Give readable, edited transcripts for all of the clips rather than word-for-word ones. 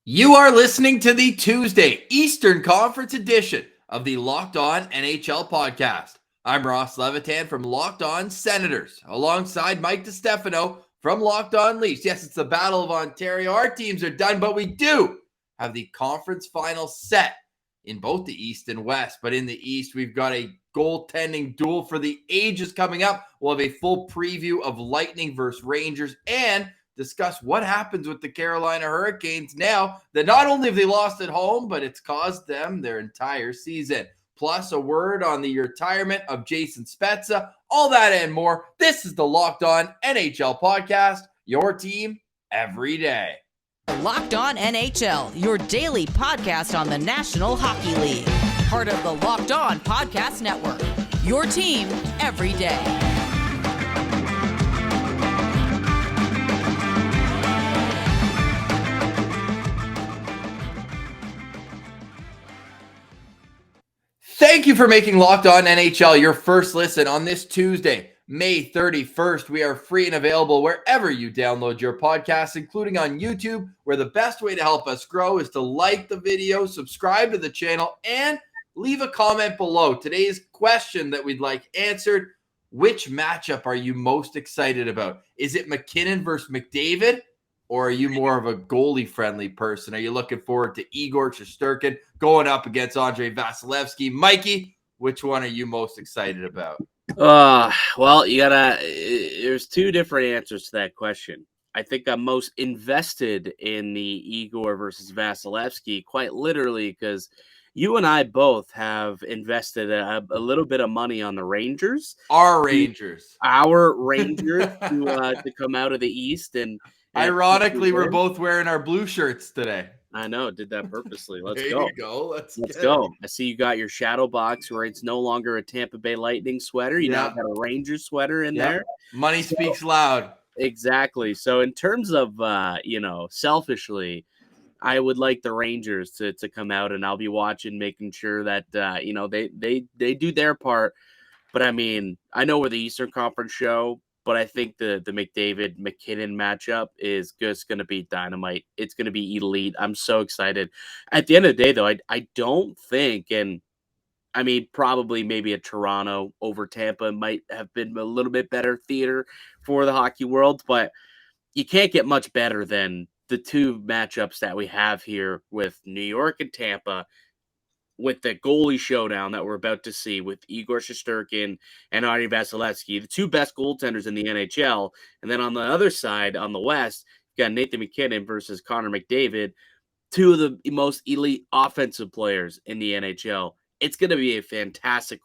You are listening to the Tuesday Eastern Conference edition of the Locked On NHL podcast. I'm Ross Levitan from Locked On Senators, alongside Mike DiStefano from Locked On Leafs. Yes, it's the Battle of Ontario. Our teams are done, but we do have the conference final set in both the East and West. But in the East, we've got a goaltending duel for the ages coming up. We'll have a full preview of Lightning versus Rangers and discuss what happens with the Carolina Hurricanes now that not only have they lost at home, but it's caused them their entire season. Plus a word on the retirement of Jason Spezza, all that and more. This is the Locked On NHL podcast, your team every day. Locked On NHL, your daily podcast on the National Hockey League. Part of the Locked On Podcast Network, your team every day. Thank you for making Locked On NHL your first listen on this Tuesday, May 31st. We are free and available wherever you download your podcasts, including on YouTube, where the best way to help us grow is to like the video, subscribe to the channel, and leave a comment below. Today's question that we'd like answered: which matchup are you most excited about? Is it McKinnon versus McDavid? Or are you more of a goalie-friendly person? Are you looking forward to Igor Shesterkin going up against Andrei Vasilevskiy? Mikey, which one are you most excited about? Well, there's two different answers to that question. I think I'm most invested in the Igor versus Vasilevskiy, quite literally, because you and I both have invested a little bit of money on the Rangers. Our Rangers to come out of the East. And ironically, we're both wearing our blue shirts today. I know, did that purposely. Let's there go. You go. Let's go. I see you got your shadow box where it's no longer a Tampa Bay Lightning sweater. You now got a Rangers sweater in there. Money speaks loud. Exactly. So in terms of, selfishly, I would like the Rangers to come out, and I'll be watching, making sure that, they do their part. But I mean, I know we're the Eastern Conference show, but I think the McDavid-McKinnon matchup is just going to be dynamite. It's going to be elite. I'm so excited. At the end of the day, though, I don't think, and I mean, probably maybe a Toronto over Tampa might have been a little bit better theater for the hockey world, but you can't get much better than the two matchups that we have here with New York and Tampa, with the goalie showdown that we're about to see with Igor Shesterkin and Andrei Vasilevskiy, the two best goaltenders in the NHL. And then on the other side, on the West, you got Nathan McKinnon versus Connor McDavid, two of the most elite offensive players in the NHL. It's going to be a fantastic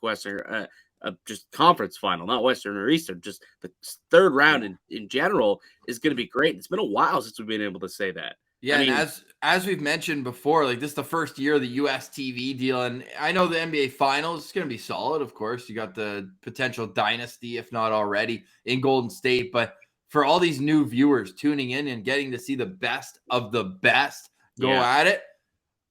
just conference final, not Western or Eastern. Just the third round in general is going to be great. It's been a while since we've been able to say that. Yeah, I mean, and as we've mentioned before, like, this is the first year of the US TV deal, and I know the NBA Finals is going to be solid, of course. You got the potential dynasty, if not already, in Golden State. But for all these new viewers tuning in and getting to see the best of the best go at it,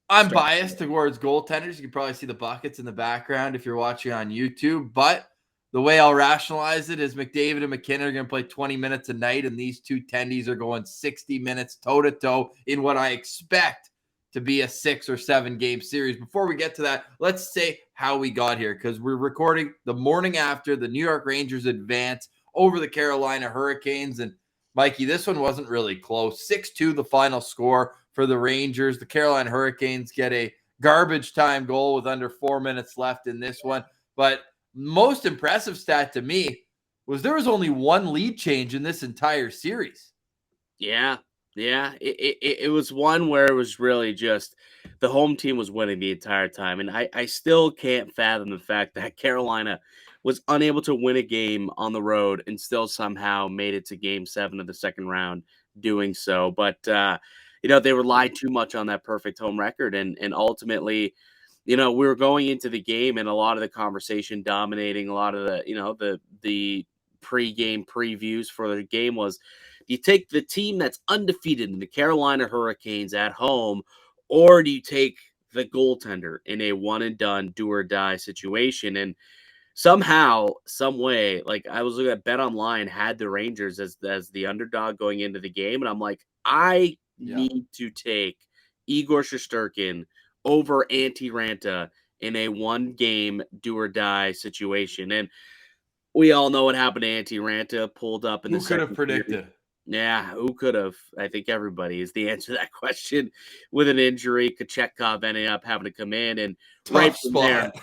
I'm biased towards goaltenders. You can probably see the buckets in the background if you're watching on YouTube. But the way I'll rationalize it is McDavid and McKinnon are going to play 20 minutes a night, and these two tendies are going 60 minutes toe-to-toe in what I expect to be a 6 or 7 game series. Before we get to that, let's say how we got here, because we're recording the morning after the New York Rangers advance over the Carolina Hurricanes. And, Mikey, this one wasn't really close. 6-2 the final score for the Rangers. The Carolina Hurricanes get a garbage time goal with under 4 minutes left in this one. But most impressive stat to me was there was only one lead change in this entire series. Yeah. It was one where it was really just the home team was winning the entire time. And I still can't fathom the fact that Carolina was unable to win a game on the road and still somehow made it to game 7 of the second round doing so. But, they relied too much on that perfect home record. And ultimately, we were going into the game and a lot of the conversation dominating a lot of the pre-game previews for the game was, do you take the team that's undefeated in the Carolina Hurricanes at home, or do you take the goaltender in a one-and-done, do-or-die situation? And somehow, some way, like, I was looking at BetOnline, had the Rangers as the underdog going into the game, and I'm like, I need to take Igor Shesterkin over Antti Ranta in a one-game do-or-die situation. And we all know what happened to Antti Ranta, pulled up in the Who could have second period. predicted? Yeah, who could have? I think everybody is the answer to that question. With an injury, Kochetkov ended up having to come in, and Tough spot.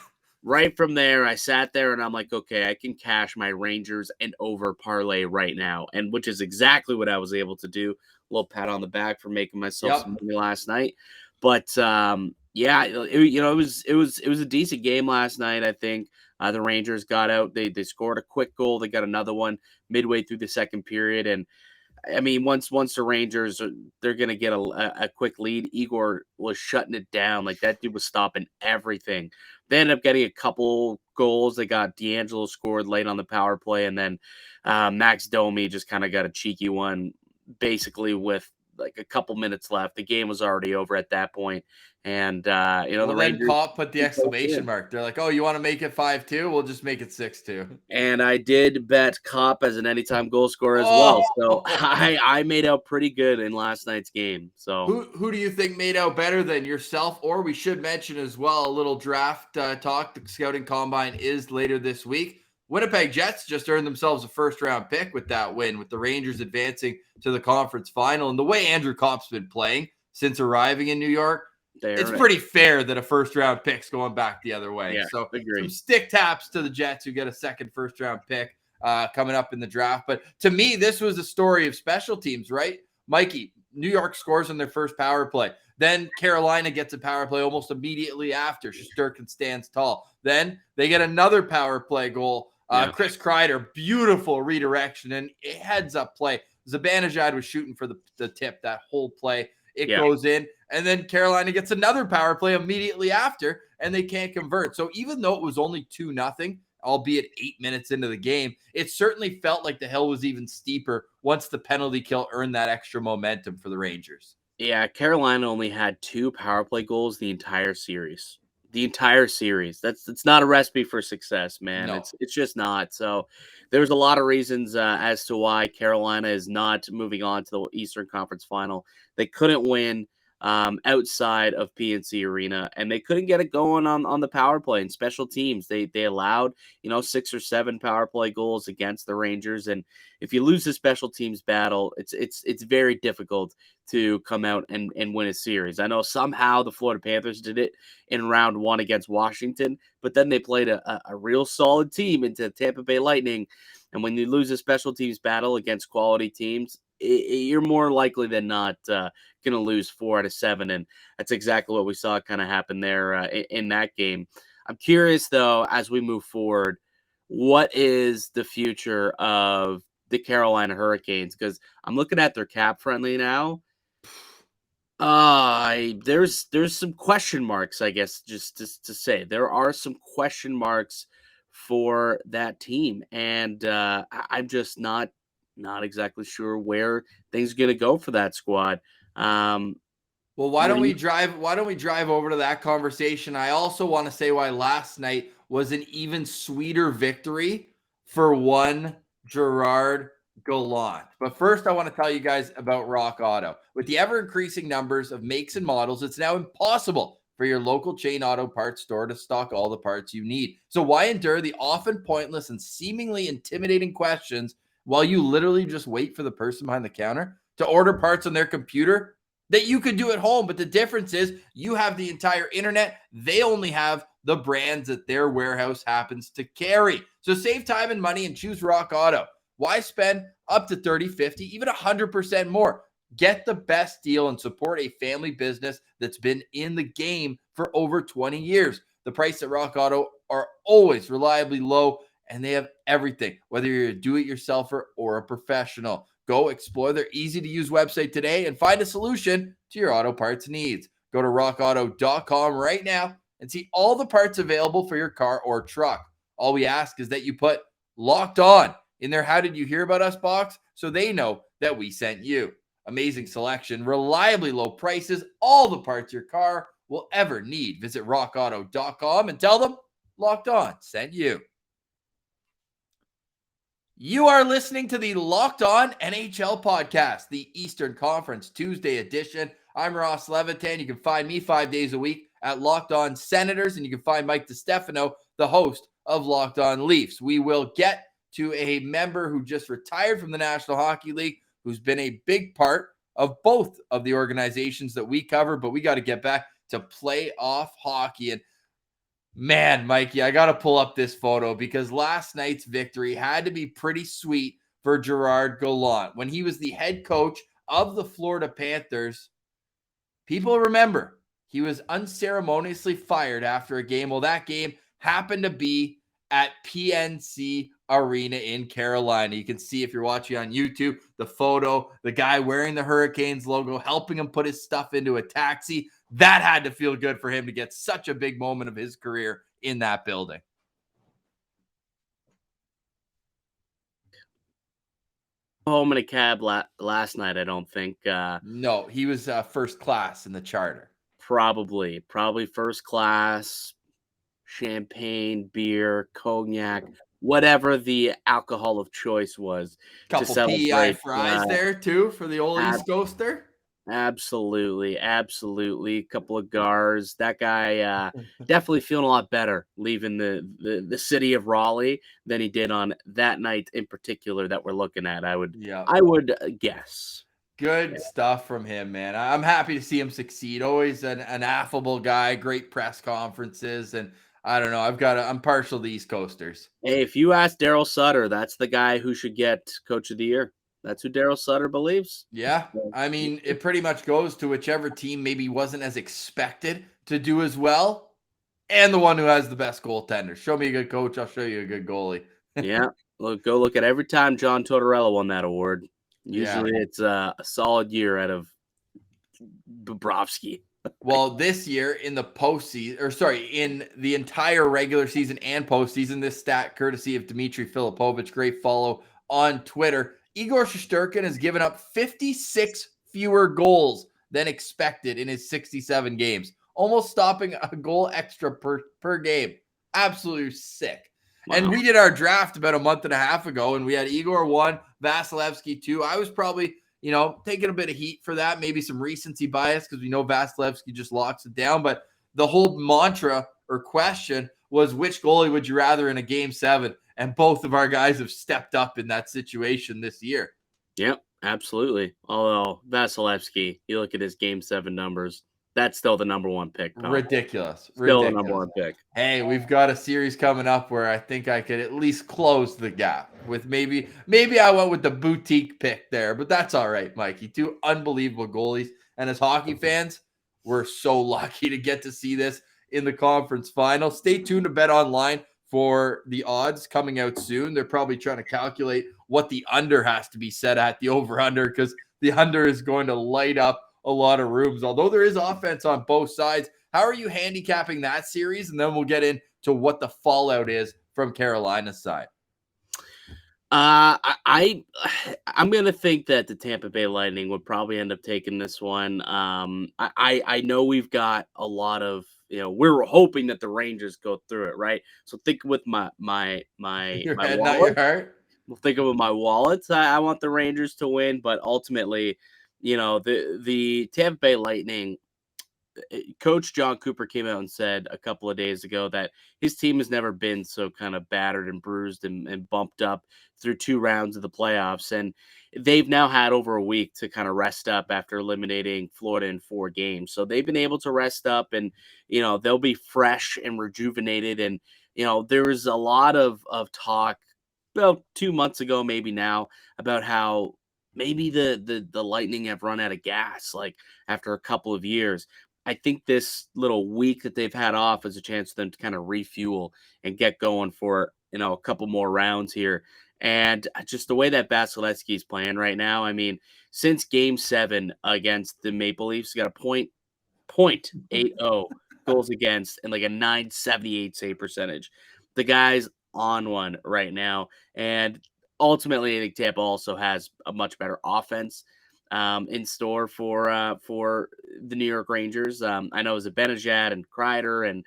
right from there, I sat there and I'm like, okay, I can cash my Rangers and over parlay right now, and which is exactly what I was able to do. A little pat on the back for making myself some money last night. But yeah, it was a decent game last night. I think the Rangers got out. They scored a quick goal. They got another one midway through the second period, and I mean, once the Rangers they're gonna get a quick lead. Igor was shutting it down. Like, that dude was stopping everything. They ended up getting a couple goals. They got D'Angelo scored late on the power play, and then Max Domi just kind of got a cheeky one, basically with like a couple minutes left. The game was already over at that point, and the Rangers put the exclamation mark. They're like, "Oh, you want to make it 5-2? We'll just make it 6-2." And I did bet Kopp as an anytime goal scorer as well. So I made out pretty good in last night's game. So who do you think made out better than yourself? Or we should mention as well a little draft talk. The scouting combine is later this week. Winnipeg Jets just earned themselves a first-round pick with that win, with the Rangers advancing to the conference final. And the way Andrew Kopp's been playing since arriving in New York, it's pretty fair that a first-round pick's going back the other way. Yeah, so agree. Some stick taps to the Jets, who get a second first-round pick coming up in the draft. But to me, this was a story of special teams, right? Mikey, New York scores on their first power play. Then Carolina gets a power play almost immediately after. Shesterkin stands tall. Then they get another power play goal. Chris Kreider, beautiful redirection and heads-up play. Zibanejad was shooting for the tip that whole play. It goes in, and then Carolina gets another power play immediately after, and they can't convert. So even though it was only 2-0, albeit 8 minutes into the game, it certainly felt like the hill was even steeper once the penalty kill earned that extra momentum for the Rangers. Yeah, Carolina only had 2 power play goals the entire series. That's not a recipe for success, man. No. It's just not. So there's a lot of reasons as to why Carolina is not moving on to the Eastern Conference Final. They couldn't win outside of PNC Arena, and they couldn't get it going on the power play and special teams. They allowed 6 or 7 power play goals against the Rangers, and if you lose the special teams battle, it's very difficult to come out and win a series. I know somehow the Florida Panthers did it in round 1 against Washington, but then they played a real solid team into Tampa Bay Lightning, and when you lose a special teams battle against quality teams, you're more likely than not going to lose 4 out of 7. And that's exactly what we saw kind of happen there in that game. I'm curious, though, as we move forward, what is the future of the Carolina Hurricanes? Because I'm looking at their cap friendly now. There's some question marks, I guess, just to say. There are some question marks for that team. And I'm just not exactly sure where things are going to go for that squad. Well, why don't we drive over to that conversation? I also want to say why last night was an even sweeter victory for one Gerard Gallant. But first, I want to tell you guys about Rock Auto. With the ever-increasing numbers of makes and models, it's now impossible for your local chain auto parts store to stock all the parts you need. So why endure the often pointless and seemingly intimidating questions while you literally just wait for the person behind the counter to order parts on their computer that you could do at home? But the difference is you have the entire internet. They only have the brands that their warehouse happens to carry. So save time and money and choose Rock Auto. Why spend up to 30, 50, even 100% more? Get the best deal and support a family business that's been in the game for over 20 years. The price at Rock Auto are always reliably low, and they have everything, whether you're a do-it-yourselfer or a professional. Go explore their easy-to-use website today and find a solution to your auto parts needs. Go to rockauto.com right now and see all the parts available for your car or truck. All we ask is that you put Locked On in their How Did You Hear About Us box so they know that we sent you. Amazing selection, reliably low prices, all the parts your car will ever need. Visit rockauto.com and tell them Locked On sent you. You are listening to the Locked On NHL podcast, the Eastern Conference Tuesday edition. I'm Ross Levitan. You can find me 5 days a week at Locked On Senators, and you can find Mike DiStefano, the host of Locked On Leafs. We will get to a member who just retired from the National Hockey League, who's been a big part of both of the organizations that we cover, but we got to get back to playoff hockey. And man, Mikey, I got to pull up this photo because last night's victory had to be pretty sweet for Gerard Gallant. When he was the head coach of the Florida Panthers, people remember he was unceremoniously fired after a game. Well, that game happened to be at PNC Arena in Carolina. You can see, if you're watching on YouTube, the photo, the guy wearing the Hurricanes logo, helping him put his stuff into a taxi. That had to feel good for him to get such a big moment of his career in that building. Home in a cab last night, I don't think. No, he was first class in the charter. Probably first class, champagne, beer, cognac, whatever the alcohol of choice was. Couple PEI fries there too for the old East Coaster. Absolutely. A couple of gars. That guy definitely feeling a lot better leaving the city of Raleigh than he did on that night in particular that we're looking at. I would guess. Good stuff from him, man. I'm happy to see him succeed. Always an affable guy, great press conferences, and I don't know. I'm partial to East Coasters. Hey, if you ask Daryl Sutter, that's the guy who should get Coach of the Year. That's who Daryl Sutter believes. Yeah, I mean, it pretty much goes to whichever team maybe wasn't as expected to do as well, and the one who has the best goaltender. Show me a good coach, I'll show you a good goalie. Yeah, go look at every time John Tortorella won that award. Usually it's a solid year out of Bobrovsky. Well, this year in the postseason, in the entire regular season and postseason, this stat courtesy of Dmitry Filipovich, great follow on Twitter, Igor Shesterkin has given up 56 fewer goals than expected in his 67 games, almost stopping a goal extra per game. Absolutely sick. Wow. And we did our draft about a month and a half ago, and we had Igor 1, Vasilevskiy 2. I was probably, taking a bit of heat for that, maybe some recency bias because we know Vasilevskiy just locks it down. But the whole mantra or question was, which goalie would you rather in a game 7? And both of our guys have stepped up in that situation this year. Yep, absolutely. Although Vasilevskiy, you look at his game 7 numbers, that's still the number 1 pick. Tom. Ridiculous. Still the number 1 pick. Hey, we've got a series coming up where I think I could at least close the gap with maybe I went with the boutique pick there, but that's all right, Mikey. 2 unbelievable goalies. And as hockey fans, we're so lucky to get to see this in the conference final. Stay tuned to Bet Online for the odds coming out soon. They're probably trying to calculate what the under has to be set at, the over-under, because the under is going to light up a lot of rooms, although there is offense on both sides. How are you handicapping that series? And then we'll get into what the fallout is from Carolina's side. I'm going to think that the Tampa Bay Lightning would probably end up taking this one. I know we've got a lot of, we're hoping that the Rangers go through it, right? So think with my Your head, wallet. not your heart. We'll think of my wallets. I want the Rangers to win, but ultimately, the Tampa Bay Lightning, Coach John Cooper came out and said a couple of days ago that his team has never been so kind of battered and bruised and bumped up through 2 rounds of the playoffs. And they've now had over a week to kind of rest up after eliminating Florida in 4 games. So they've been able to rest up and, they'll be fresh and rejuvenated. And, there was a lot of talk about 2 months ago, maybe now, about how maybe the Lightning have run out of gas, like after a couple of years. I think this little week that they've had off is a chance for them to kind of refuel and get going for, a couple more rounds here. And just the way that Vasilevskiy is playing right now, I mean, since game 7 against the Maple Leafs, he got a .80 goals against and like a .978 save percentage. The guy's on one right now. And ultimately, I think Tampa also has a much better offense in store for the New York Rangers. I know Zibanejad and Kreider and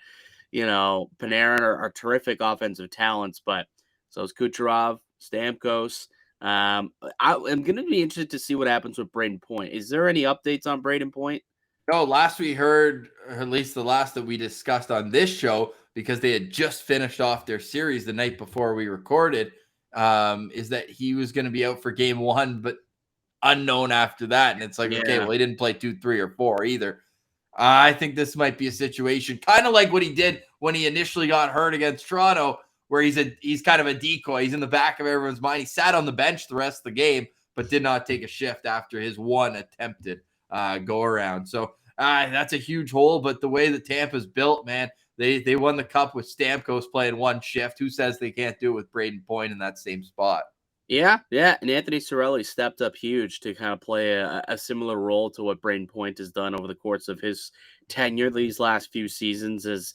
Panarin are terrific offensive talents, but so is Kucherov, Stamkos. I'm going to be interested to see what happens with Braden Point. Is there any updates on Braden Point? No, last we heard, or at least the last that we discussed on this show, because they had just finished off their series the night before we recorded, is that he was going to be out for game 1, but unknown after that. And it's like, okay, Yeah. well, he didn't play 2, 3, or 4 either. I think this might be a situation kind of like what he did when he initially got hurt against Toronto, where he's kind of a decoy. He's in the back of everyone's mind. He sat on the bench the rest of the game, but did not take a shift after his one attempted go around. So that's a huge hole. But the way that Tampa's built, man, they won the cup with Stamkos playing one shift. Who says they can't do it with Braden Point in that same spot? Yeah, and Anthony Cirelli stepped up huge to kind of play a similar role to what Braden Point has done over the course of his tenure these last few seasons as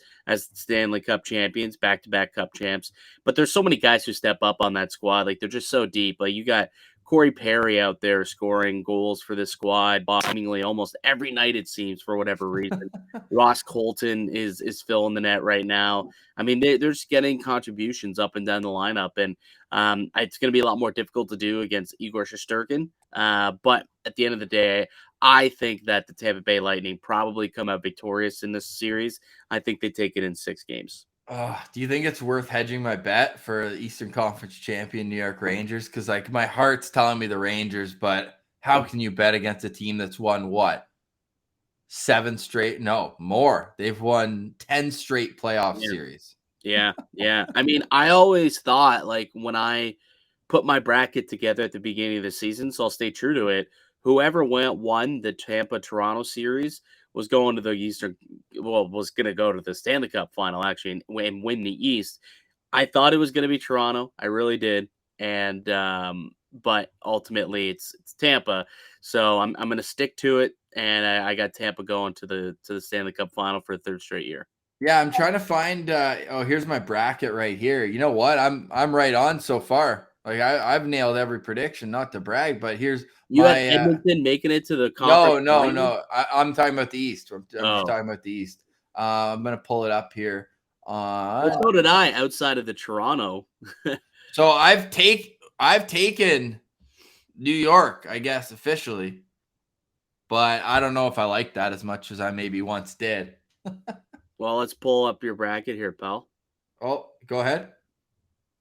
Stanley Cup champions, back-to-back Cup champs. But there's so many guys who step up on that squad. Like, they're just so deep. Like, you got Corey Perry out there scoring goals for this squad, seemingly almost every night, it seems, for whatever reason. Ross Colton is filling the net right now. I mean, they're just getting contributions up and down the lineup, and it's going to be a lot more difficult to do against Igor Shesterkin. But at the end of the day, I think that the Tampa Bay Lightning probably come out victorious in this series. I think they take it in 6 games. Do you think it's worth hedging my bet for Eastern Conference champion New York Rangers? Because like my heart's telling me the Rangers, but how can you bet against a team that's won what? 7 straight? No, more. They've won 10 straight playoff series. Yeah. I mean, I always thought, like, when I put my bracket together at the beginning of the season, so I'll stay true to it, whoever won the Tampa-Toronto series was going to the was going to go to the Stanley Cup final, actually, and win the East. I thought it was going to be Toronto. I really did. And, but ultimately it's Tampa. So I'm going to stick to it. And I got Tampa going to the Stanley Cup final for the 3rd straight year. Yeah, I'm trying to find. Here's my bracket right here. You know what? I'm right on so far. Like I've nailed every prediction. Not to brag, but here's you had Edmonton making it to the conference. No. I'm talking about the East. I'm just talking about the East. I'm gonna pull it up here. Well, so did I. Outside of the Toronto. So I've taken New York, I guess officially, but I don't know if I like that as much as I maybe once did. Well, let's pull up your bracket here, pal. Oh, go ahead.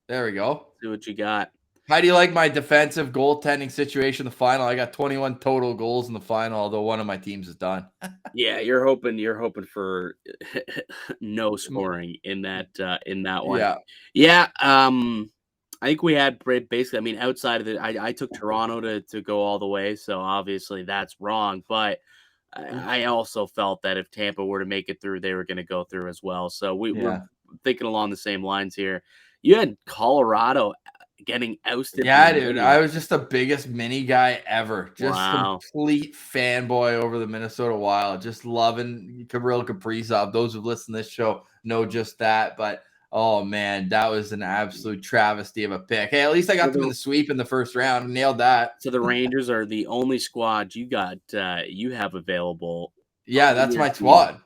There we go. See what you got. How do you like my defensive goaltending situation in the final? I got 21 total goals in the final, although one of my teams is done. Yeah, you're hoping for no scoring in that one. Yeah. I think we had basically. I mean, outside of it, I took Toronto to go all the way, so obviously that's wrong. But I also felt that if Tampa were to make it through, they were going to go through as well. So we're thinking along the same lines here. You had Colorado getting ousted. Yeah, dude. I was just the biggest mini guy ever. Just complete fanboy over the Minnesota Wild. Just loving Kirill Kaprizov. Those who've listened to this show know just that. But oh man, that was an absolute travesty of a pick. Hey, at least I got them in the sweep in the first round. Nailed that. So the Rangers are the only squad you have available. Yeah, that's my squad.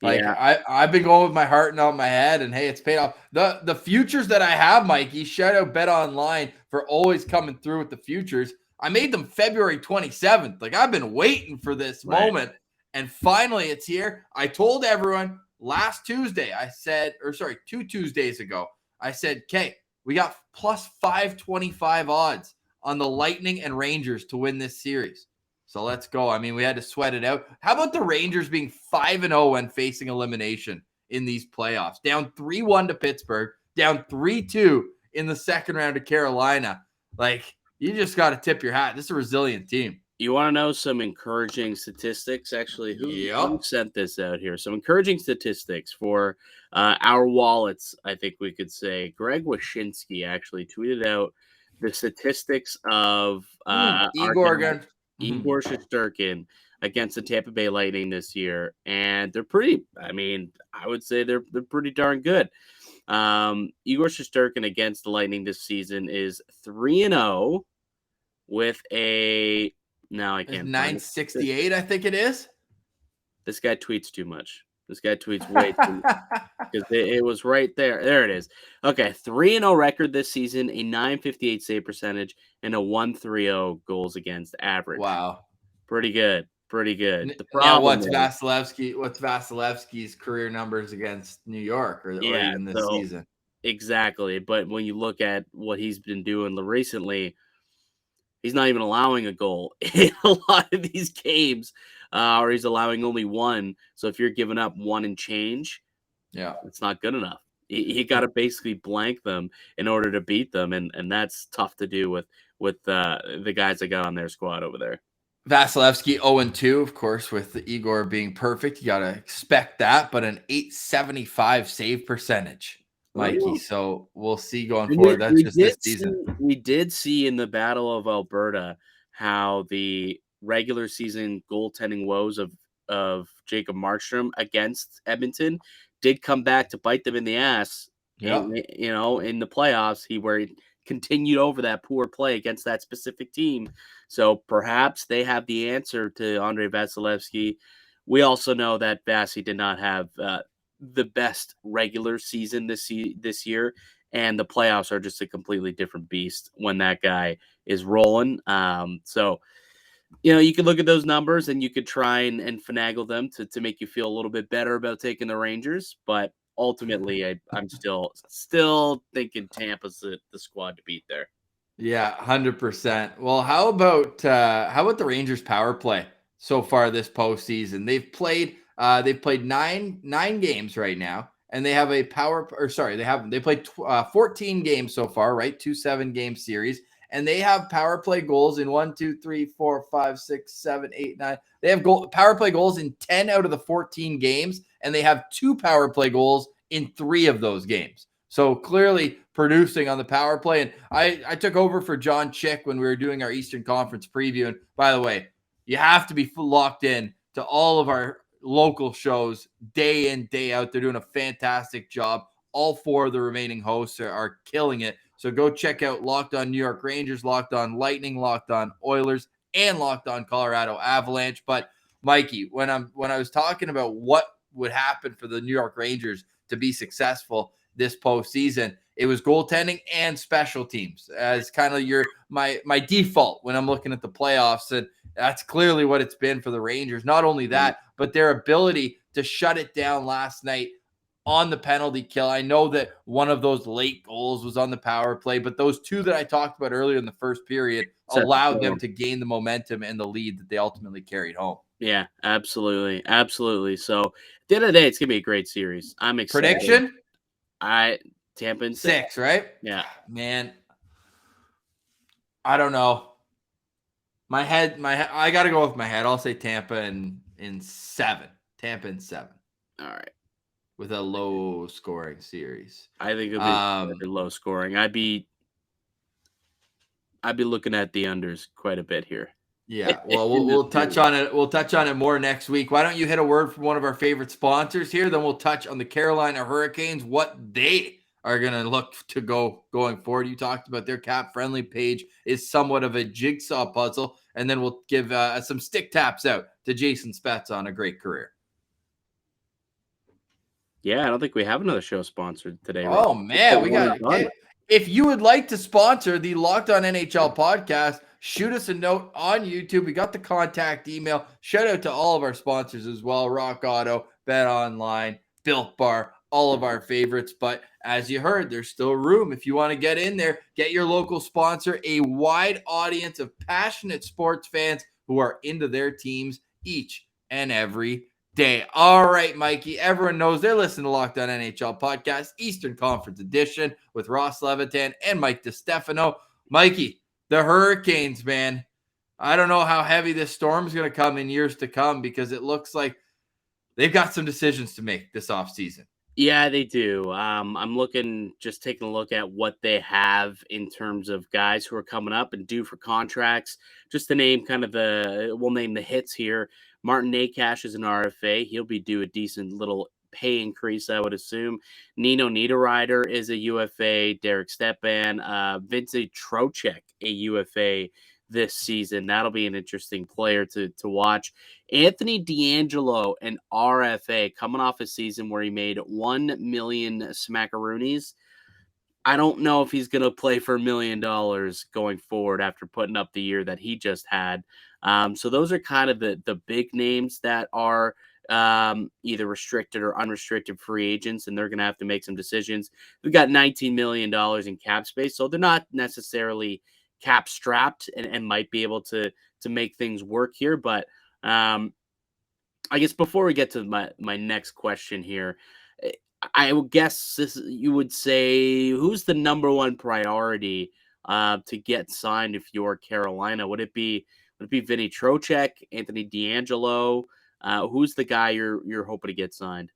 Like I've been going with my heart and not my head, and hey, it's paid off. The futures that I have, Mikey, shout out Bet Online for always coming through with the futures. I made them February 27th. Like I've been waiting for this moment, and finally it's here. I told everyone last Tuesday, 2 Tuesdays ago, I said, okay, we got plus 525 odds on the Lightning and Rangers to win this series. So let's go. I mean, we had to sweat it out. How about the Rangers being 5-0 when facing elimination in these playoffs? Down 3-1 to Pittsburgh, down 3-2 in the second round to Carolina. Like, you just got to tip your hat. This is a resilient team. You want to know some encouraging statistics? Actually, who sent this out here? Some encouraging statistics for our wallets, I think we could say. Greg Wyshynski actually tweeted out the statistics of Igor Shesterkin against the Tampa Bay Lightning this year, and they're pretty. I mean, I would say they're pretty darn good. Igor Shesterkin against the Lightning this season is 3-0 with a. Now I can't. 968, I think it is. This guy tweets too much. This guy tweets way too much. Because it was right there. There it is. Okay, 3-0 record this season, a 958 save percentage, and a 130 goals against average. Wow. Pretty good. pretty good. The Now, problem what's is, Vasilevskiy's career numbers against New York or yeah, even this so season? exactly. But when you look at what he's been doing recently, he's not even allowing a goal in a lot of these games, or he's allowing only one. So if you're giving up one and change, Yeah. it's not good enough. He got to basically blank them in order to beat them, and that's tough to do with the guys that got on their squad over there. Vasilevskiy 0-2, of course, with the Igor being perfect. You got to expect that, but an 875 save percentage, Mikey. Ooh. So we'll see going And forward. That's just this season. we did see in the Battle of Alberta how the regular season goaltending woes of Jacob Markstrom against Edmonton did come back to bite them in the ass. Yeah. In the playoffs, where he continued over that poor play against that specific team. So perhaps they have the answer to Andrei Vasilevskiy. We also know that Vasi did not have the best regular season this year, and the playoffs are just a completely different beast when that guy is rolling. So you could look at those numbers and you could try and finagle them to make you feel a little bit better about taking the Rangers, but ultimately, I'm still thinking Tampa's the squad to beat there. Yeah, 100%. Well, how about the Rangers power play so far this postseason? They've played nine games right now, and they have a they played 14 games so far, right? 2 7-game series, and they have power play goals in 1, 2, 3, 4, 5, 6, 7, 8, 9. They have power play goals in 10 out of the 14 games, and they have 2 power play goals in 3 of those games. So clearly producing on the power play. And I took over for John Chick when we were doing our Eastern Conference preview. And by the way, you have to be locked in to all of our local shows day in, day out. They're doing a fantastic job. All 4 of the remaining hosts are killing it. So go check out Locked On New York Rangers, Locked On Lightning, Locked On Oilers, and Locked On Colorado Avalanche. But Mikey, when I was talking about what would happen for the New York Rangers to be successful this postseason, it was goaltending and special teams as kind of my default when I'm looking at the playoffs. And that's clearly what it's been for the Rangers. Not only that, but their ability to shut it down last night on the penalty kill. I know that one of those late goals was on the power play, but those 2 that I talked about earlier in the first period allowed them to gain the momentum and the lead that they ultimately carried home. Yeah, absolutely. Absolutely. So at the end of the day, it's going to be a great series. I'm excited. Prediction? Tampa in 6, right? Yeah. Man, I don't know. My head, I got to go with my head. I'll say Tampa in 7. Tampa in 7. All right. With a low scoring series. I think it'll be low scoring. I'd be looking at the unders quite a bit here. Yeah, well, we'll touch on it. We'll touch on it more next week. Why don't you hit a word from one of our favorite sponsors here? Then we'll touch on the Carolina Hurricanes, what they are going to look to going forward. You talked about their cap-friendly page is somewhat of a jigsaw puzzle, and then we'll give some stick taps out to Jason Spezza on a great career. Yeah, I don't think we have another show sponsored today. Oh, man, we got it. If you would like to sponsor the Locked On NHL podcast, shoot us a note on YouTube. We got the contact email. Shout out to all of our sponsors as well. Rock Auto, Bet Online, Built Bar, all of our favorites. But as you heard, there's still room. If you want to get in there, get your local sponsor, a wide audience of passionate sports fans who are into their teams each and every day. All right, Mikey. Everyone knows they're listening to Locked On NHL Podcast, Eastern Conference Edition with Ross Levitan and Mike DiStefano. Mikey, the Hurricanes, man. I don't know how heavy this storm is going to come in years to come because it looks like they've got some decisions to make this offseason. Yeah, they do. I'm taking a look at what they have in terms of guys who are coming up and due for contracts. Just to name we'll name the hits here. Martin Nakash is an RFA. He'll be due a decent little pay increase, I would assume. Nino Niederreiter is a UFA. Derek Stepan, Vincent Trocheck, a UFA this season. That'll be an interesting player to watch. Anthony D'Angelo, an RFA, coming off a season where he made 1 million smackaroonies. I don't know if he's going to play for $1 million going forward after putting up the year that he just had. So those are kind of the big names that are either restricted or unrestricted free agents, and they're going to have to make some decisions. We've got $19 million in cap space, so they're not necessarily cap strapped and might be able to make things work here. But I guess before we get to my next question here, I would guess you would say, who's the number one priority to get signed if you're Carolina? Would it be Vinny Trocheck, Anthony DeAngelo? Who's the guy you're hoping to get signed?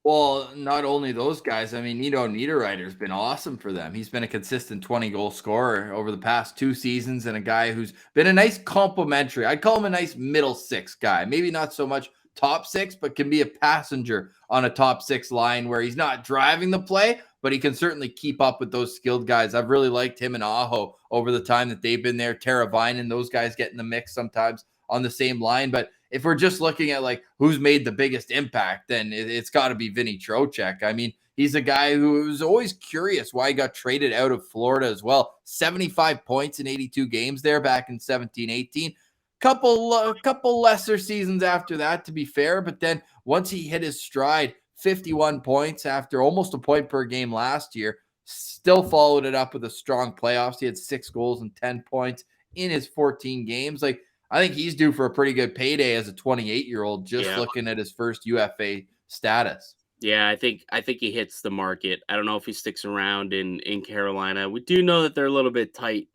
Well, not only those guys. I mean, Nito Niederreiter's been awesome for them. He's been a consistent 20-goal scorer over the past 2 seasons, and a guy who's been a nice complementary. I'd call him a nice middle six guy. Maybe not so much top six, but can be a passenger on a top six line where he's not driving the play, but he can certainly keep up with those skilled guys. I've really liked him and Aho over the time that they've been there. Teravainen, those guys get in the mix sometimes on the same line. But if we're just looking at like who's made the biggest impact, then it's got to be Vinny Trocheck. I mean, he's a guy who was always curious why he got traded out of Florida as well. 75 points in 82 games there back in 17-18. Couple lesser seasons after that, to be fair. But then once he hit his stride, 51 points after almost a point per game last year, still followed it up with a strong playoffs. He had 6 goals and 10 points in his 14 games. Like, I think he's due for a pretty good payday as a 28-year-old, just looking at his first UFA status. Yeah, I think he hits the market. I don't know if he sticks around in Carolina. We do know that they're a little bit tight,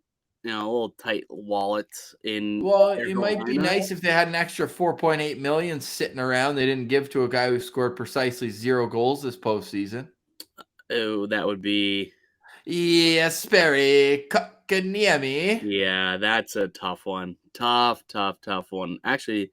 a little tight wallet in. Well, it might be nice if they had an extra $4.8 million sitting around they didn't give to a guy who scored precisely 0 goals this postseason. Oh, that would be Jesperi Kotkaniemi. Yeah, that's a tough one. Tough one. Actually,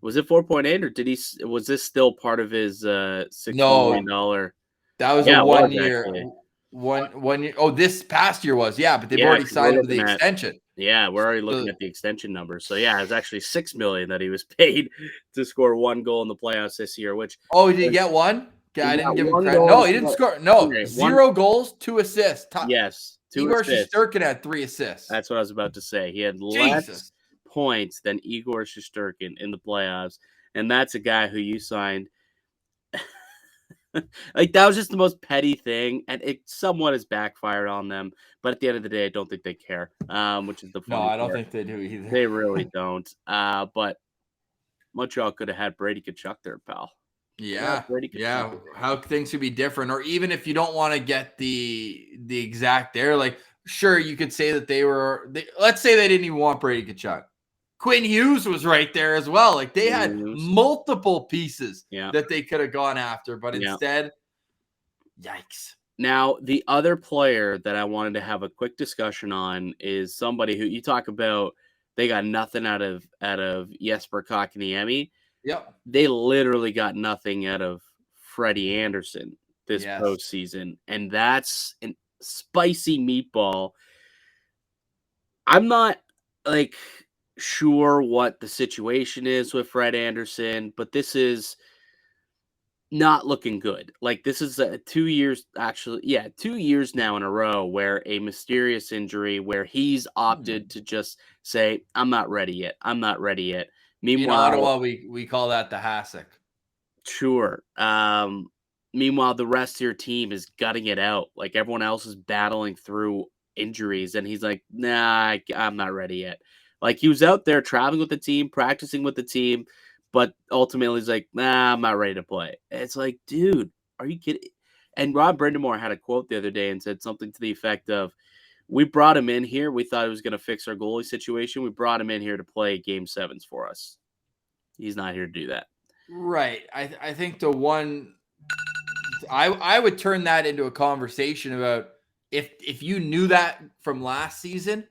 was it 4.8 or was this still part of his $6 million? That was a 1 year. One year. Oh, this past year was, but they've already signed him the extension. Yeah, we're already looking at the extension numbers. So yeah, it's actually $6 million that he was paid to score 1 goal in the playoffs this year. Which did he get one? Yeah, I didn't give him credit. No, he didn't score. No, 0 goals, 2 assists. Yes, 2 Igor assists. Shesterkin had 3 assists. That's what I was about to say. He had less points than Igor Shesterkin in the playoffs, and that's a guy who you signed. Like, that was just the most petty thing, and it somewhat has backfired on them. But at the end of the day, I don't think they care, which is the funny I don't think they do either. They really don't. But Montreal could have had Brady Tkachuk there, pal. Yeah. How things could be different, or even if you don't want to get the exact there, like, sure, you could say that let's say they didn't even want Brady Tkachuk. Quinn Hughes was right there as well. Like, they had multiple pieces that they could have gone after, but instead, yikes. Now, the other player that I wanted to have a quick discussion on is somebody who you talk about. They got nothing out of Jesper Kotkaniemi. Yep. They literally got nothing out of Freddie Anderson this postseason, and that's a spicy meatball. I'm not sure what the situation is with Fred Anderson, but this is not looking good. Like, this is 2 years, 2 years now in a row where a mysterious injury where he's opted to just say, I'm not ready yet. Meanwhile, in Ottawa, we call that the hassock. Sure. Meanwhile, the rest of your team is gutting it out. Like, everyone else is battling through injuries, and he's like, nah, I'm not ready yet. Like, he was out there traveling with the team, practicing with the team, but ultimately he's like, nah, I'm not ready to play. It's like, dude, are you kidding? And Rob Brindamore had a quote the other day and said something to the effect of, we brought him in here. We thought he was going to fix our goalie situation. We brought him in here to play game 7s for us. He's not here to do that. Right. I think the one I would turn that into a conversation about if you knew that from last season,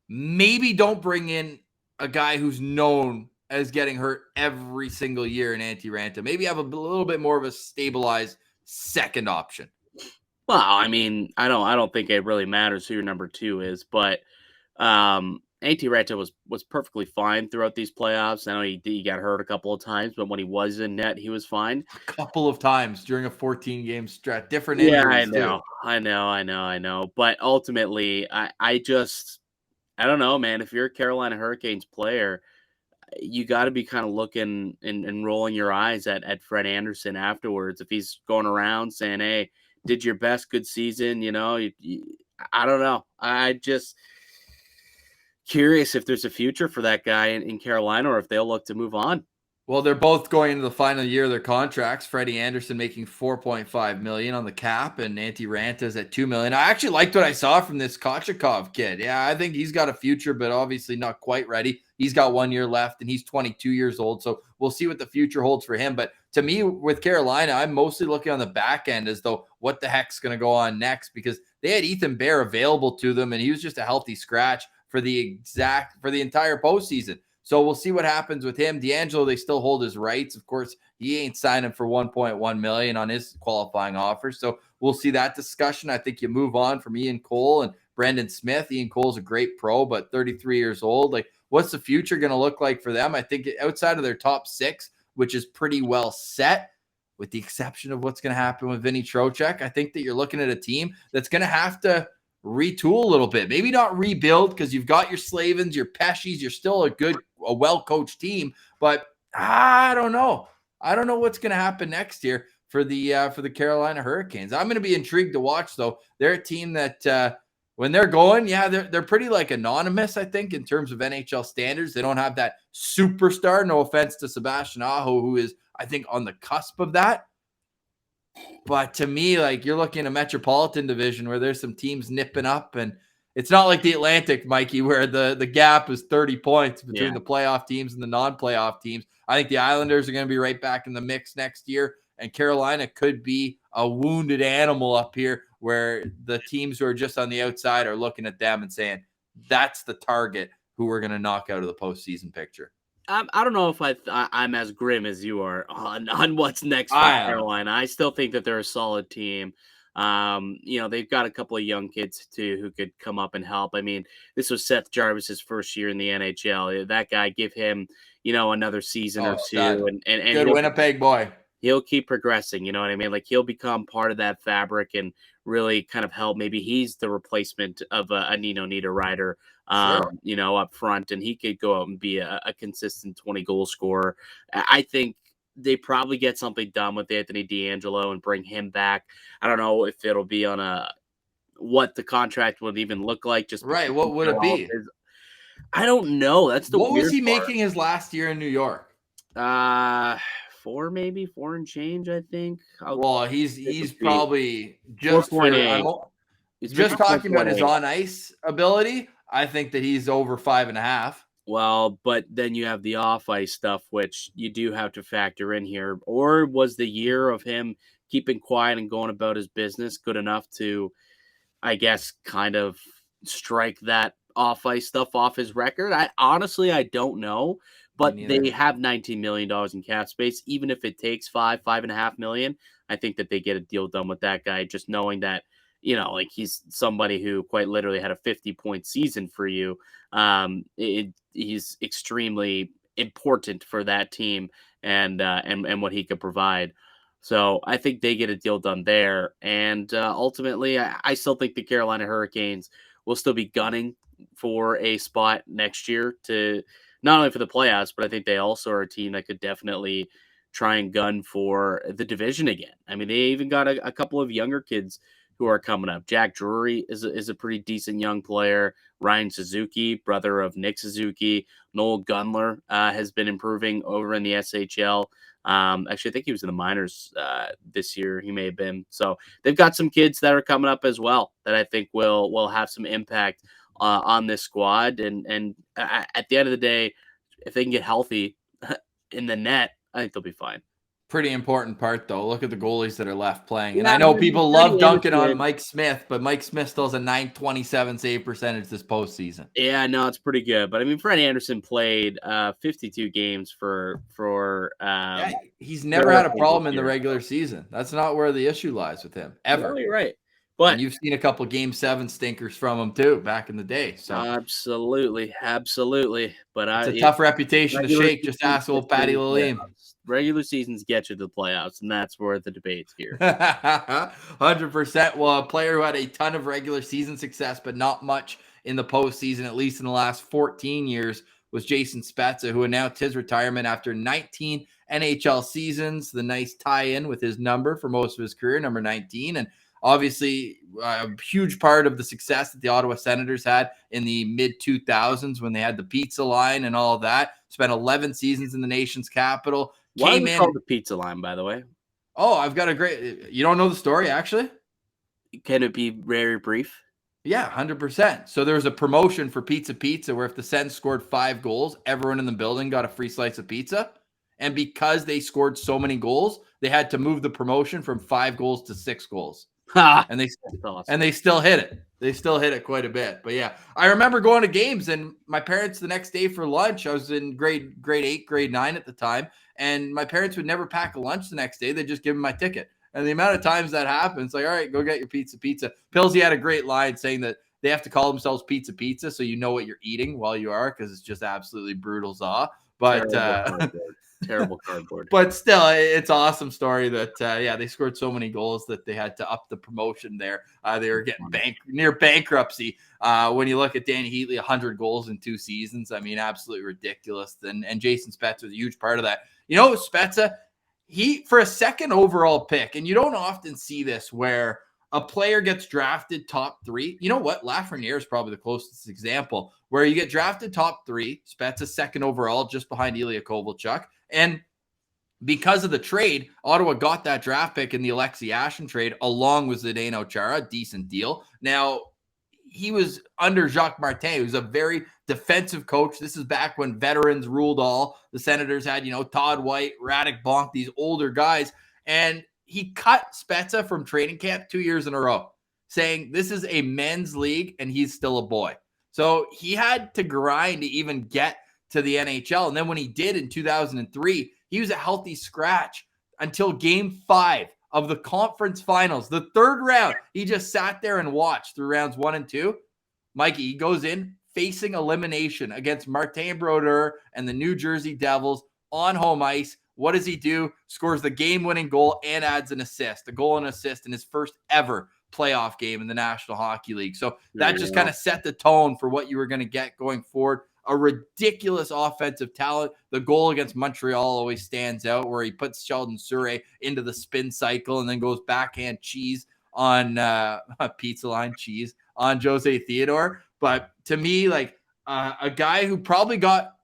maybe don't bring in a guy who's known as getting hurt every single year in Antti Raanta. Maybe have a little bit more of a stabilized second option. Well, I mean, I don't think it really matters who your number 2 is, but and Antti Raanta was perfectly fine throughout these playoffs. I know he got hurt a couple of times, but when he was in net, he was fine. A couple of times during a 14-game stretch, different Yeah, injuries too. I know. But ultimately, I don't know, man. If you're a Carolina Hurricanes player, you got to be kind of looking and rolling your eyes at Fred Anderson afterwards. If he's going around saying, "Hey, did your best, good season," I don't know. I just curious if there's a future for that guy in Carolina or if they'll look to move on. Well, they're both going into the final year of their contracts. Freddie Anderson making $4.5 million on the cap, and Antti Raanta's at $2 million. I actually liked what I saw from this Kochetkov kid. Yeah, I think he's got a future, but obviously not quite ready. He's got 1 year left, and he's 22 years old, so we'll see what the future holds for him. But to me, with Carolina, I'm mostly looking on the back end as though what the heck's going to go on next, because they had Ethan Bear available to them, and he was just a healthy scratch for the entire postseason. So we'll see what happens with him. D'Angelo, they still hold his rights. Of course, he ain't signing for $1.1 million on his qualifying offer. So we'll see that discussion. I think you move on from Ian Cole and Brendan Smith. Ian Cole's a great pro, but 33 years old. Like, what's the future going to look like for them? I think outside of their top six, which is pretty well set, with the exception of what's going to happen with Vinny Trocheck, I think that you're looking at a team that's going to have to retool a little bit. Maybe not rebuild, because you've got your Slavins, your Pesci's, you're still a well-coached team, but I don't know. I don't know what's going to happen next year for the Carolina Hurricanes. I'm going to be intrigued to watch, though. They're a team that when they're going, they're pretty like anonymous, I think, in terms of NHL standards. They don't have that superstar. No offense to Sebastian Aho, who is, I think, on the cusp of that. But to me, like, you're looking at a Metropolitan Division where there's some teams nipping up, and it's not like the Atlantic, Mikey, where the gap is 30 points between the playoff teams and the non-playoff teams. I think the Islanders are going to be right back in the mix next year, and Carolina could be a wounded animal up here where the teams who are just on the outside are looking at them and saying, that's the target who we're going to knock out of the postseason picture. I don't know if I'm as grim as you are on what's next for Carolina. I still think that they're a solid team. They've got a couple of young kids too who could come up and help. I mean, this was Seth Jarvis's first year in the NHL. That guy, give him, another season or two, and good Winnipeg boy. He'll keep progressing. You know what I mean? Like, he'll become part of that fabric and really kind of help. Maybe he's the replacement of a Nino Niederreiter, up front, and he could go out and be a consistent 20-goal scorer. I think they probably get something done with Anthony DeAngelo and bring him back. I don't know if it'll be on what the contract would even look like. Just right. What would it be? I don't know. That's the what weird was he part. making his last year in New York? 4 and change, I think. Well, he's probably just just talking about his on ice ability. I think that he's over 5.5. Well, but then you have the off ice stuff, which you do have to factor in here. Or was the year of him keeping quiet and going about his business good enough to, I guess, kind of strike that off ice stuff off his record? I don't know. But they have $19 million in cap space. Even if it takes $5.5 million, I think that they get a deal done with that guy, just knowing that, he's somebody who quite literally had a 50-point season for you. He's extremely important for that team and what he could provide. So I think they get a deal done there. And ultimately, I still think the Carolina Hurricanes will still be gunning for a spot next year to not only for the playoffs, but I think they also are a team that could definitely try and gun for the division again. I mean, they even got a couple of younger kids who are coming up. Jack Drury is a pretty decent young player. Ryan Suzuki, brother of Nick Suzuki. Noel Gunler has been improving over in the SHL. Actually, I think he was in the minors this year. He may have been. So they've got some kids that are coming up as well that I think will have some impact on this squad. And at the end of the day, if they can get healthy in the net, I think they'll be fine. Pretty important part, though. Look at the goalies that are left playing. And I know people love dunking on Mike Smith, but Mike Smith still has a .927 save percentage this postseason. Yeah, no, it's pretty good. But I mean, Fred Anderson played 52 games for he's never had a problem in the regular season. That's not where the issue lies with him, ever. No, you're right. But And you've seen a couple Game 7 stinkers from him too back in the day. So absolutely. But it's a tough reputation to regular shake. Just seasons ask get old you to Patty the Lalime. playoffs. Regular seasons get you to the playoffs, and that's where the debate's here. 100%. Well, a player who had a ton of regular season success, but not much in the postseason, at least in the last 14 years, was Jason Spezza, who announced his retirement after 19 NHL seasons. The nice tie-in with his number for most of his career, number 19. And obviously, a huge part of the success that the Ottawa Senators had in the mid-2000s when they had the pizza line and all of that. Spent 11 seasons in the nation's capital. Why is Came it in. called the pizza line, by the way? Oh, I've got a great. You don't know the story, actually? Can it be very brief? Yeah, 100%. So there was a promotion for Pizza where if the Sens scored 5 goals, everyone in the building got a free slice of pizza. And because they scored so many goals, they had to move the promotion from 5 goals to 6 goals. Ha! And they That's awesome. and they still hit it. They still hit it quite a bit. But yeah, I remember going to games, and my parents the next day for lunch, I was in grade 8, grade 9 at the time, and my parents would never pack a lunch the next day. They'd just give me my ticket. And the amount of times that happens, like, all right, go get your pizza. Pillsy had a great line saying that they have to call themselves pizza so you know what you're eating while you are, because it's just absolutely brutal zaw. But Terrible cardboard. But still, it's an awesome story that, they scored so many goals that they had to up the promotion there. They were getting near bankruptcy. When you look at Danny Heatley, 100 goals in 2 seasons, I mean, absolutely ridiculous. And Jason Spezza was a huge part of that. You know, Spezza, for a second overall pick, and you don't often see this where a player gets drafted top 3. You know what? Lafreniere is probably the closest example where you get drafted top 3, Spezza second overall, just behind Ilya Kovalchuk. And because of the trade, Ottawa got that draft pick in the Alexei Ashen trade, along with Zdeno Chara, decent deal. Now, he was under Jacques Martin, who's a very defensive coach. This is back when veterans ruled all. The Senators had, Todd White, Radek Bonk, these older guys. And he cut Spezza from training camp 2 years in a row, saying this is a men's league and he's still a boy. So he had to grind to even get to the NHL. And then when he did in 2003, he was a healthy scratch until game 5 of the conference finals, the 3rd round. He just sat there and watched through rounds 1 and 2. Mikey, he goes in facing elimination against Martin Brodeur and the New Jersey Devils on home ice. What does he do? Scores the game-winning goal and adds an assist, a goal and assist in his first ever playoff game in the National Hockey League. So that just kind of set the tone for what you were going to get going forward. A ridiculous offensive talent. The goal against Montreal always stands out, where he puts Sheldon Surrey into the spin cycle and then goes backhand cheese on pizza line cheese on Jose Theodore. But to me, like a guy who probably got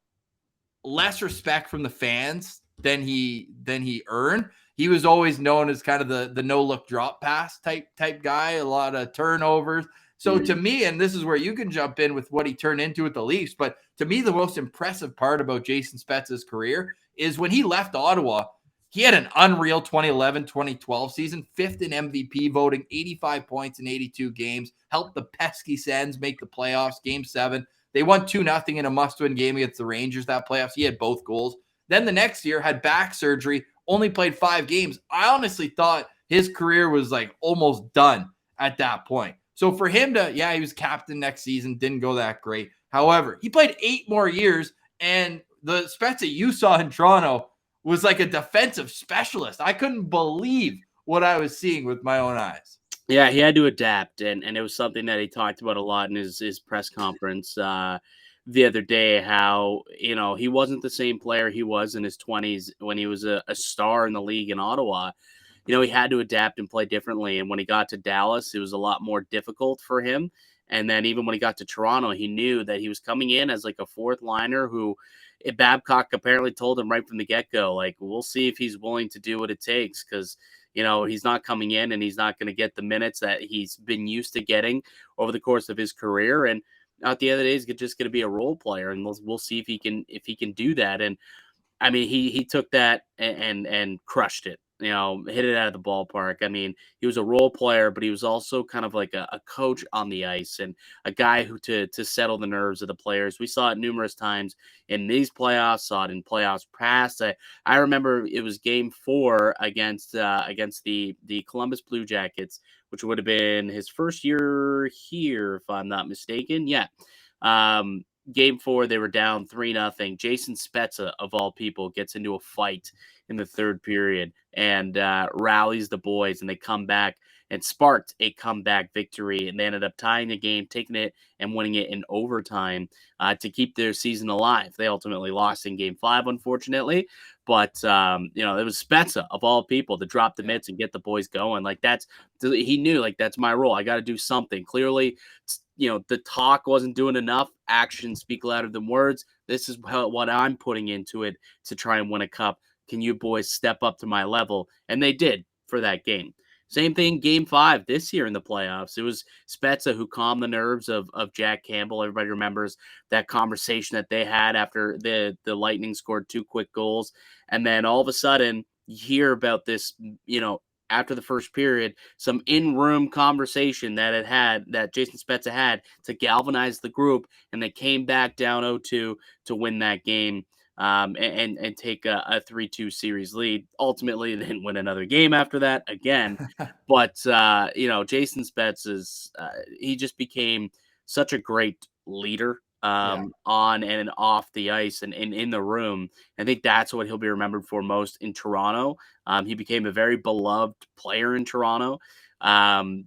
less respect from the fans than he earned. He was always known as kind of the no-look drop pass type guy, a lot of turnovers. So to me, and this is where you can jump in with what he turned into with the Leafs, but to me, the most impressive part about Jason Spezza's career is when he left Ottawa, he had an unreal 2011-2012 season, 5th in MVP voting, 85 points in 82 games, helped the pesky Sens make the playoffs, game 7. They won 2-0 in a must-win game against the Rangers that playoffs. He had both goals. Then the next year had back surgery, only played 5 games. I honestly thought his career was like almost done at that point. So for him to, he was captain next season, didn't go that great. However, he played 8 more years, and the Spezza you saw in Toronto was like a defensive specialist. I couldn't believe what I was seeing with my own eyes. Yeah, he had to adapt, and it was something that he talked about a lot in his press conference the other day, how, he wasn't the same player he was in his 20s when he was a star in the league in Ottawa. He had to adapt and play differently. And when he got to Dallas, it was a lot more difficult for him. And then even when he got to Toronto, he knew that he was coming in as like a 4th liner who Babcock apparently told him right from the get-go, like, we'll see if he's willing to do what it takes, because, he's not coming in and he's not going to get the minutes that he's been used to getting over the course of his career. And at the end of the day, he's just going to be a role player, and we'll see if he can do that. And I mean, he took that and crushed it. hit it out of the ballpark. I mean, he was a role player, but he was also kind of like a coach on the ice and a guy who to settle the nerves of the players. We saw it numerous times in these playoffs, saw it in playoffs past. I remember it was game 4 against the Columbus Blue Jackets, which would have been his first year here, if I'm not mistaken. Yeah. Game 4, they were down 3-0. Jason Spezza, of all people, gets into a fight in the third period and rallies the boys, and they come back and sparked a comeback victory. And they ended up tying the game, taking it and winning it in overtime to keep their season alive. They ultimately lost in game 5, unfortunately. But, it was Spezza, of all people, to drop the mitts and get the boys going. Like, he knew, like, that's my role. I got to do something. Clearly, the talk wasn't doing enough. Actions speak louder than words. This is what I'm putting into it to try and win a cup. Can you boys step up to my level? And they did for that game. Same thing, game 5 this year in the playoffs. It was Spezza who calmed the nerves of Jack Campbell. Everybody remembers that conversation that they had after the Lightning scored 2 quick goals. And then all of a sudden, you hear about this, after the first period, some in-room conversation that Jason Spezza had to galvanize the group, and they came back down 0-2 to win that game. And take a 3-2 series lead. Ultimately, they didn't win another game after that again. But, Jason Spezza's, he just became such a great leader on and off the ice and in the room. I think that's what he'll be remembered for most in Toronto. He became a very beloved player in Toronto,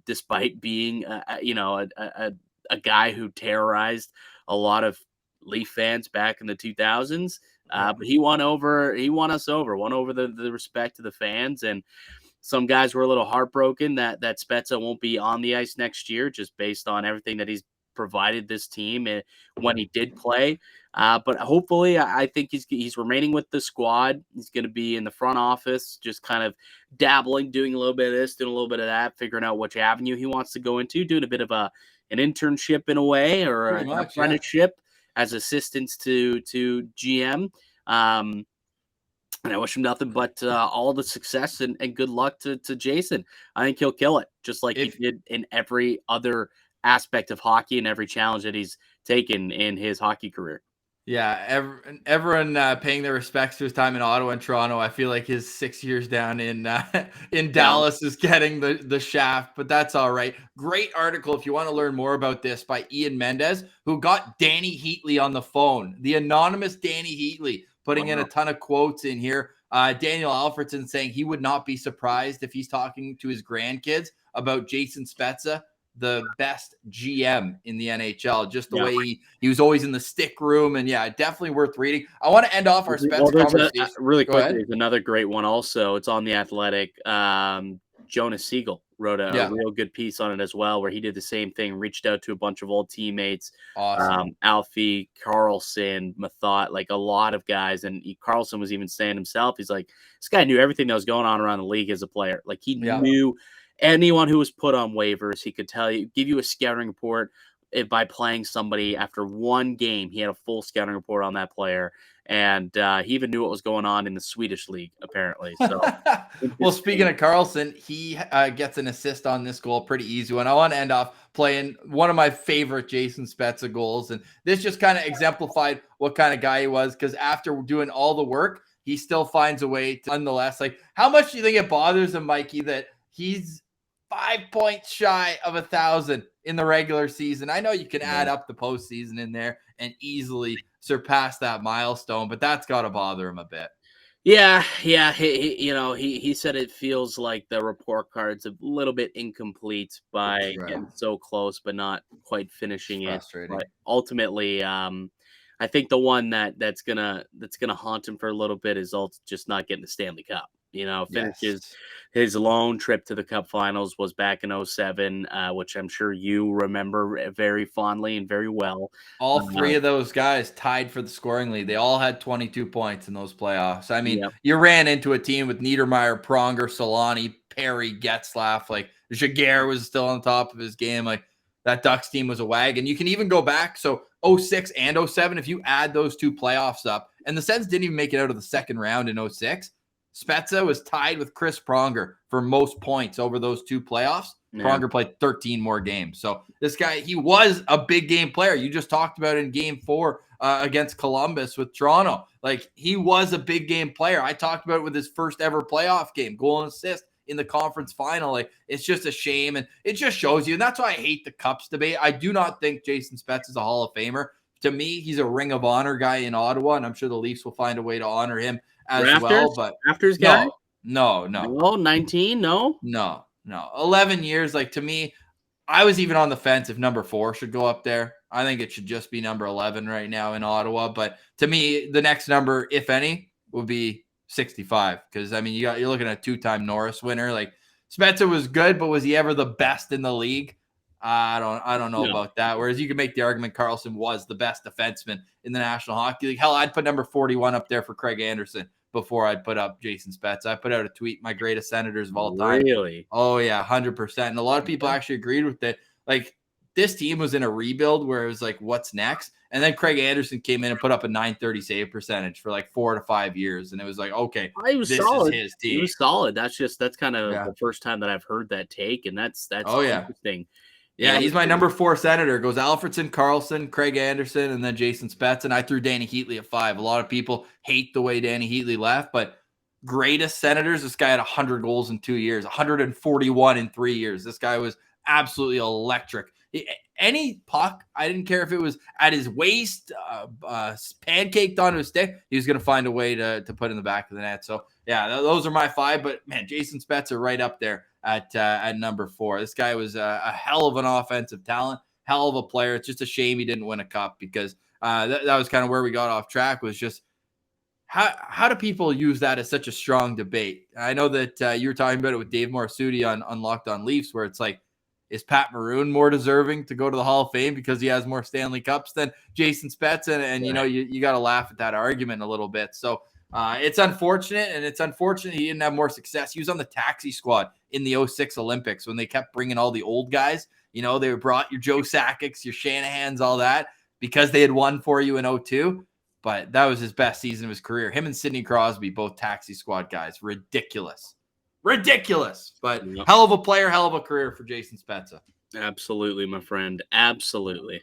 despite being, a guy who terrorized a lot of Leaf fans back in the 2000s. But he won us over, won over the respect of the fans. And some guys were a little heartbroken that Spezza won't be on the ice next year, just based on everything that he's provided this team when he did play. But hopefully, I think he's remaining with the squad. He's going to be in the front office, just kind of dabbling, doing a little bit of this, doing a little bit of that, figuring out which avenue he wants to go into, doing a bit of an internship in a way, or an apprenticeship as assistants to GM. And I wish him nothing but all the success and good luck to Jason. I think he'll kill it, just like he did in every other aspect of hockey and every challenge that he's taken in his hockey career. Yeah, everyone paying their respects to his time in Ottawa and Toronto. I feel like his 6 years down in Dallas is getting the shaft, but that's all right. Great article if you want to learn more about this by Ian Mendez, who got Danny Heatley on the phone. The anonymous Danny Heatley putting in a ton of quotes in here. Daniel Alfredson saying he would not be surprised if he's talking to his grandkids about Jason Spezza, the best GM in the NHL, just the way he was always in the stick room. And definitely worth reading. I want to end off our Spezza conversation. Really quickly, there's another great one also. It's on The Athletic. Jonas Siegel wrote a real good piece on it as well, where he did the same thing, reached out to a bunch of old teammates. Awesome. Alfie, Carlson, Mathot, like a lot of guys. And Carlson was even saying himself, he's like, this guy knew everything that was going on around the league as a player. Like he knew anyone who was put on waivers. He could tell you, give you a scouting report by playing somebody after one game. He had a full scouting report on that player. And he even knew what was going on in the Swedish league, apparently. So, well, speaking of Carlson, he gets an assist on this goal, pretty easy one. I want to end off playing one of my favorite Jason Spezza goals, and this just kind of exemplified what kind of guy he was. Because after doing all the work, he still finds a way to, nonetheless. Like, how much do you think it bothers him, Mikey, that he's 5 points shy of 1,000 in the regular season? I know you can add up the postseason in there and easily surpass that milestone, but that's got to bother him a bit. Yeah. He said it feels like the report card's a little bit incomplete by getting so close, but not quite finishing it. But ultimately, I think the one that's gonna haunt him for a little bit is just not getting the Stanley Cup. Finishes his lone trip to the Cup Finals was back in 2007, which I'm sure you remember very fondly and very well. All three of those guys tied for the scoring lead. They all had 22 points in those playoffs. I mean, you ran into a team with Niedermeyer, Pronger, Solani, Perry, Getzlaff. Like, Jaguar was still on top of his game. Like, that Ducks team was a wagon. You can even go back. So 06 and 07, if you add those two playoffs up, and the Sens didn't even make it out of the second round in 06. Spezza was tied with Chris Pronger for most points over those 2 playoffs. Yeah. Pronger played 13 more games. So this guy, he was a big game player. You just talked about in game 4 against Columbus with Toronto. Like, he was a big game player. I talked about it with his first ever playoff game, goal and assist in the conference final. Like, it's just a shame. And it just shows you. And that's why I hate the Cups debate. I do not think Jason Spezza is a Hall of Famer. To me, he's a Ring of Honor guy in Ottawa, and I'm sure the Leafs will find a way to honor him as well. But Rafters guy? No. 19? No. 11 years. Like, to me, I was even on the fence if number 4 should go up there. I think it should just be number 11 right now in Ottawa. But to me, the next number, if any, would be 65. Because, I mean, you're looking at a 2-time Norris winner. Like, Spezza was good, but was he ever the best in the league? I don't know about that. Whereas you could make the argument Karlsson was the best defenseman in the National Hockey League. Hell, I'd put number 41 up there for Craig Anderson before I'd put up Jason Spezza. I put out a tweet, my greatest Senators of all time. Really? Oh, yeah, 100%. And a lot of people actually agreed with it. Like, this team was in a rebuild where it was like, what's next? And then Craig Anderson came in and put up a .930 save percentage for like 4 to 5 years. And it was like, okay, this solid. Is his team. He was solid. That's kind of the first time that I've heard that take. And that's interesting. Yeah, he's my number 4 Senator. It goes Alfredsson, Karlsson, Craig Anderson, and then Jason Spezza. And I threw Danny Heatley at 5. A lot of people hate the way Danny Heatley left, but greatest Senators, this guy had 100 goals in 2 years, 141 in 3 years. This guy was absolutely electric. Any puck, I didn't care if it was at his waist, pancaked onto his stick, he was going to find a way to put in the back of the net. So, yeah, those are my 5. But, man, Jason Spezza right up there at number 4. This guy was a hell of an offensive talent, hell of a player. It's just a shame he didn't win a cup because that was kind of where we got off track, was just how do people use that as such a strong debate? I know that you were talking about it with Dave Morassutti on Locked On Leafs, where it's like, is Pat Maroon more deserving to go to the Hall of Fame because he has more Stanley Cups than Jason Spezza? And you know, you got to laugh at that argument a little bit. So it's unfortunate, and it's unfortunate he didn't have more success. He was on the taxi squad in the 06 Olympics when they kept bringing all the old guys. You know, they brought your Joe Sakic's, your Shanahans, all that, because they had won for you in 02. But that was his best season of his career. Him and Sidney Crosby, both taxi squad guys. Ridiculous. But hell of a player, hell of a career for Jason Spezza. Absolutely, my friend. Absolutely.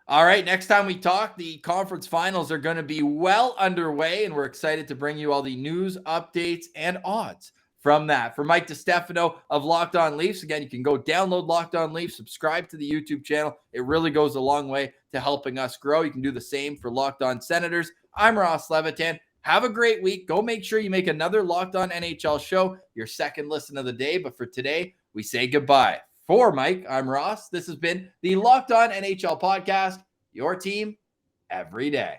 All right, next time we talk, the conference finals are going to be well underway, and we're excited to bring you all the news, updates, and odds from that. For Mike DiStefano of Locked On Leafs, again, you can go download Locked On Leafs, subscribe to the YouTube channel. It really goes a long way to helping us grow. You can do the same for Locked On Senators. I'm Ross Levitan. Have a great week. Go make sure you make another Locked On NHL show your second listen of the day. But for today, we say goodbye. For Mike, I'm Ross. This has been the Locked On NHL podcast, your team every day.